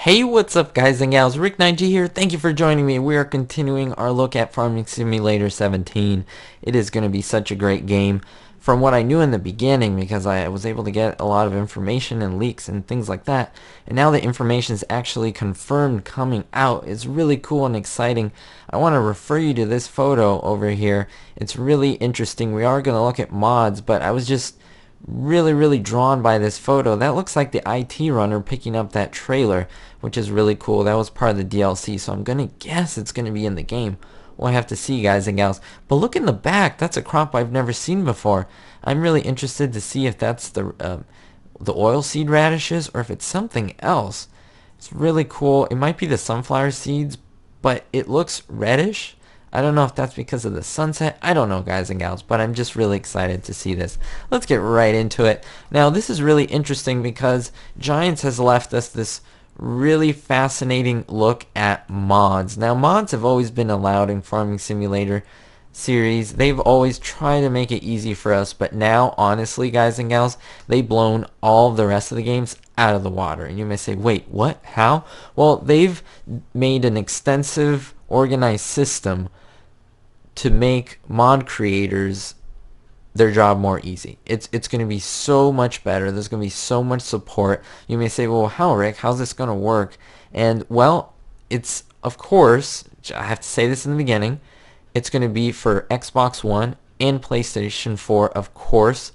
Hey, what's up guys and gals? Rick9G here. Thank you for joining me. We are continuing our look at Farming Simulator 17. It is going to be such a great game. From what I knew in the beginning, because I was able to get a lot of information and leaks and things like that, and now the information is actually confirmed coming out. It's really cool and exciting. I want to refer you to this photo over here. It's really interesting. We are going to look at mods, but I was just really drawn by this photo. That looks like the IT runner picking up that trailer, which is really cool. That was part of the DLC, so I'm gonna guess it's gonna be in the game. We'll have to see, guys and gals. But look in the back, that's a crop I've never seen before. I'm really interested to see if that's the oilseed radishes or if it's something else. It's really cool. It might be the sunflower seeds, but it looks reddish. I don't know if that's because of the sunset. I don't know, guys and gals, but I'm just really excited to see this. Let's get right into it. Now, this is really interesting because Giants has left us this really fascinating look at mods. Now, mods have always been allowed in Farming Simulator series. They've always tried to make it easy for us, but now, honestly, guys and gals, they've blown all the rest of the games out of the water. And you may say, wait, what? How? Well, they've made an extensive, organized system to make mod creators their job more easy. It's going to be so much better. There's going to be so much support. You may say, well, how, Rick? How's this going to work? And, well, it's, of course, I have to say this in the beginning, it's going to be for Xbox One and PlayStation 4, of course,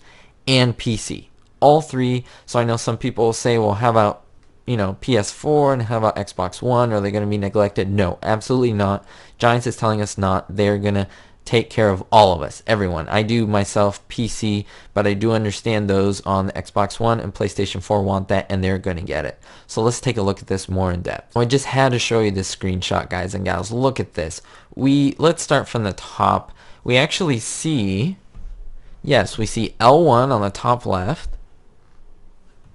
and PC. All three. So I know some people will say, well, how about PS4 and how about Xbox One? Are they going to be neglected? No, absolutely not. Giants is telling us not. They're going to take care of all of us, everyone. I do myself PC, but I do understand those on the Xbox One and PlayStation 4 want that, and they're going to get it. So let's take a look at this more in depth. I just had to show you this screenshot, guys and gals. Look at this. Let's start from the top. We actually see, yes, we see L1 on the top left.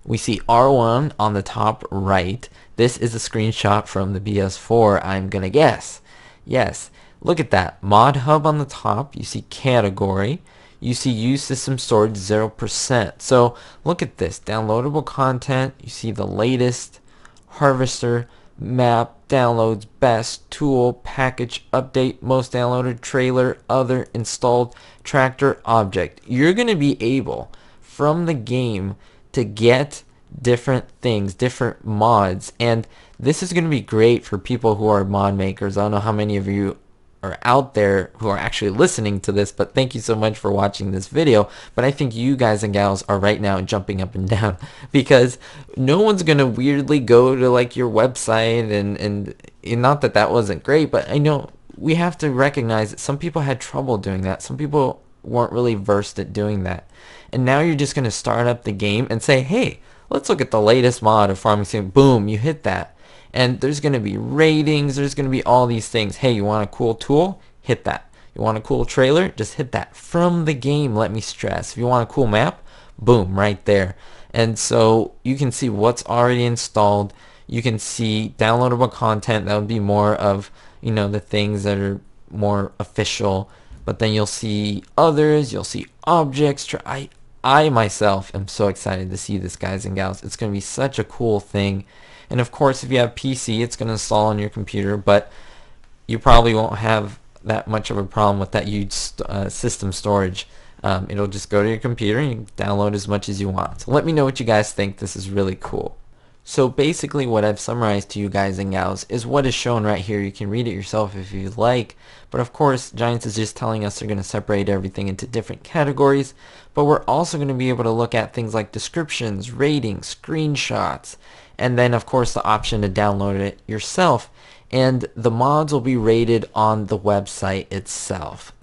We see R1 on the top right. This is a screenshot from the PS4, I'm gonna guess. Yes, look at that. Mod Hub on the top. You see category. You see use system storage 0%. So look at this. Downloadable content. You see the latest. Harvester. Map. Downloads. Best. Tool. Package. Update. Most downloaded. Trailer. Other. Installed. Tractor. Object. You're gonna be able from the game to get different things, different mods, and this is going to be great for people who are mod makers. I don't know how many of you are out there who are actually listening to this, but thank you so much for watching this video. But I think you guys and gals are right now jumping up and down because no one's going to weirdly go to like your website and not that that wasn't great, but I know we have to recognize that some people had trouble doing that. Some people weren't really versed at doing that. And now you're just going to start up the game and say, hey, let's look at the latest mod of Farming Sim. Boom, you hit that. And there's going to be ratings. There's going to be all these things. Hey, you want a cool tool? Hit that. You want a cool trailer? Just hit that from the game, let me stress. If you want a cool map, boom, right there. And so you can see what's already installed. You can see downloadable content. That would be more of, the things that are more official. But then you'll see others. You'll see objects. I myself am so excited to see this, guys and gals. It's going to be such a cool thing. And of course, if you have PC, it's going to install on your computer, but you probably won't have that much of a problem with that huge system storage. It'll just go to your computer and you can download as much as you want. So let me know what you guys think. This is really cool. So basically what I've summarized to you guys and gals is what is shown right here. You can read it yourself if you like. But of course, Giants is just telling us they're going to separate everything into different categories. But we're also going to be able to look at things like descriptions, ratings, screenshots, and then of course the option to download it yourself. And the mods will be rated on the website itself.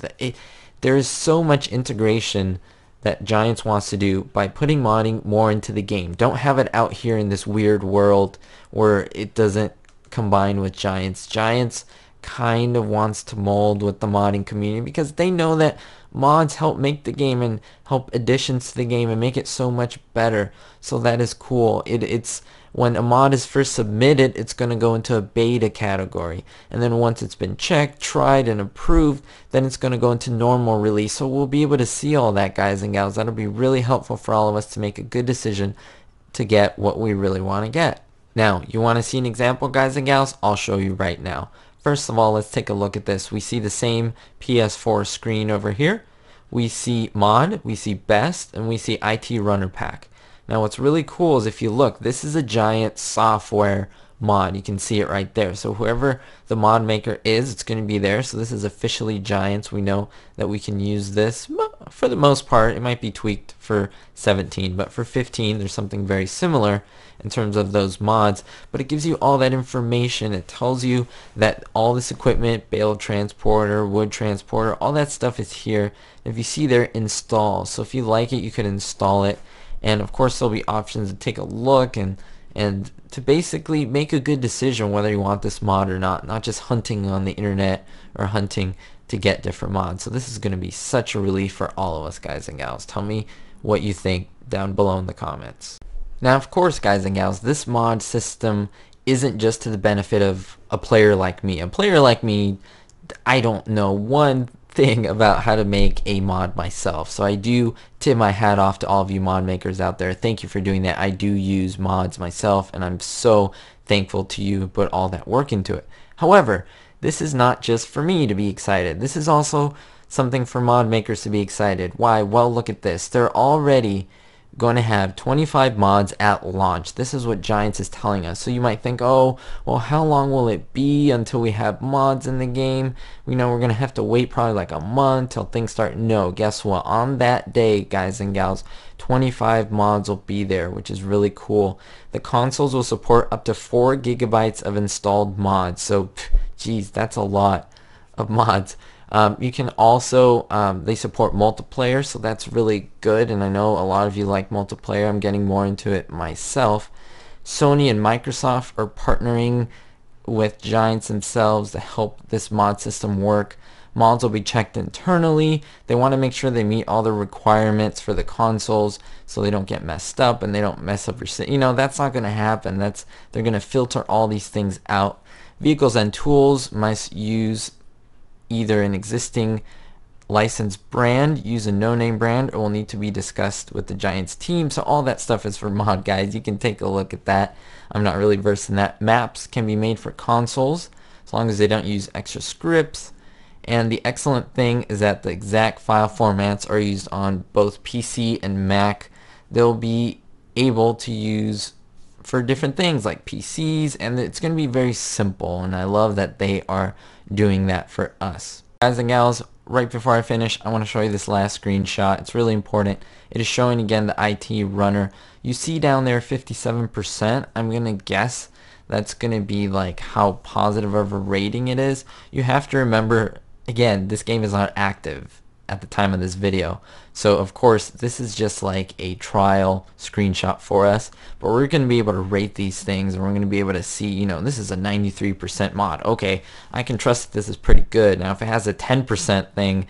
There is so much integration that Giants wants to do by putting modding more into the game. Don't have it out here in this weird world where it doesn't combine with Giants. Giants kind of wants to mold with the modding community because they know that mods help make the game and help additions to the game and make it so much better. So that is cool. It's when a mod is first submitted, it's going to go into a beta category, and then once it's been checked, tried, and approved, then it's going to go into normal release. So we'll be able to see all that, guys and gals. That'll be really helpful for all of us to make a good decision to get what we really want to get. Now, you want to see an example, guys and gals? I'll show you right now. First of all, let's take a look at this. We see the same PS4 screen over here. We see mod, we see best, and we see IT runner pack. Now what's really cool is if you look, this is a giant software mod. You can see it right there. So whoever the mod maker is, it's going to be there. So this is officially Giants. We know that we can use this for the most part. It might be tweaked for 17, but for 15 there's something very similar in terms of those mods, but it gives you all that information. It tells you that all this equipment, bale transporter, wood transporter, all that stuff is here. If you see there, install. So if you like it, you could install it, and of course there'll be options to take a look and to basically make a good decision whether you want this mod or not just hunting on the internet or hunting to get different mods. So this is going to be such a relief for all of us, guys and gals. Tell me what you think down below in the comments. Now, of course, guys and gals, this mod system isn't just to the benefit of a player like me. A player like me, I don't know one thing about how to make a mod myself. So I do tip my hat off to all of you mod makers out there. Thank you for doing that. I do use mods myself, and I'm so thankful to you who put all that work into it. However, this is not just for me to be excited. This is also something for mod makers to be excited. Why? Well, look at this. They're already going to have 25 mods at launch. This is what Giants is telling us. So you might think, oh, well, how long will it be until we have mods in the game? We know we're going to have to wait probably like a month till things start. No, guess what? On that day, guys and gals, 25 mods will be there, which is really cool. The consoles will support up to 4 gigabytes of installed mods. So, geez, that's a lot of mods. You can also, they support multiplayer, so that's really good, and I know a lot of you like multiplayer. I'm getting more into it myself. Sony and Microsoft are partnering with Giants themselves to help this mod system work. Mods will be checked internally. They want to make sure they meet all the requirements for the consoles so they don't get messed up and they don't mess up your, you know, that's not going to happen. They're going to filter all these things out. Vehicles and tools must use either an existing licensed brand, use a no-name brand, or will need to be discussed with the Giants team. So all that stuff is for mod guys. You can take a look at that. I'm not really versed in that. Maps can be made for consoles as long as they don't use extra scripts. And the excellent thing is that the exact file formats are used on both PC and Mac. They'll be able to use for different things like PCs, and it's going to be very simple, and I love that they are doing that for us. Guys and gals, right before I finish, I want to show you this last screenshot. It's really important. It is showing again the IT runner. You see down there 57%. I'm going to guess that's going to be like how positive of a rating it is. You have to remember, again, this game is not active at the time of this video, so of course this is just like a trial screenshot for us, but we're going to be able to rate these things, and we're going to be able to see, you know, this is a 93% mod. Okay, I can trust that this is pretty good. Now if it has a 10% thing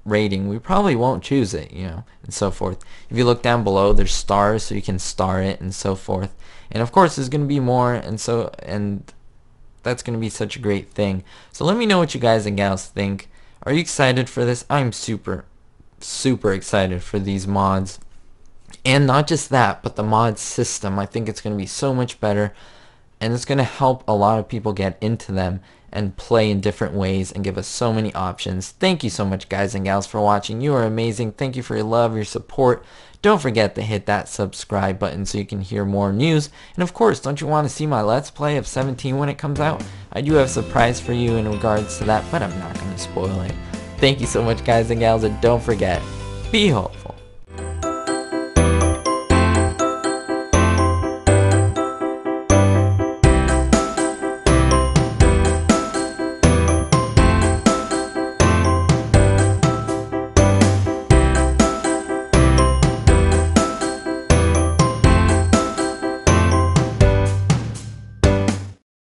rating, we probably won't choose it, you know, and so forth. If you look down below, there's stars, so you can star it and so forth, and of course there's going to be more, and that's going to be such a great thing. So let me know what you guys and gals think. Are you excited for this? I'm super excited for these mods. And not just that, but the mod system. I think it's going to be so much better, and it's going to help a lot of people get into them and play in different ways and give us so many options. Thank you so much, guys and gals, for watching. You are amazing. Thank you for your love, your support. Don't forget to hit that subscribe button so you can hear more news. And of course, don't you want to see my Let's Play of 17 when it comes out? I do have a surprise for you in regards to that, but I'm not going to spoil it. Thank you so much, guys and gals, and don't forget, be hopeful.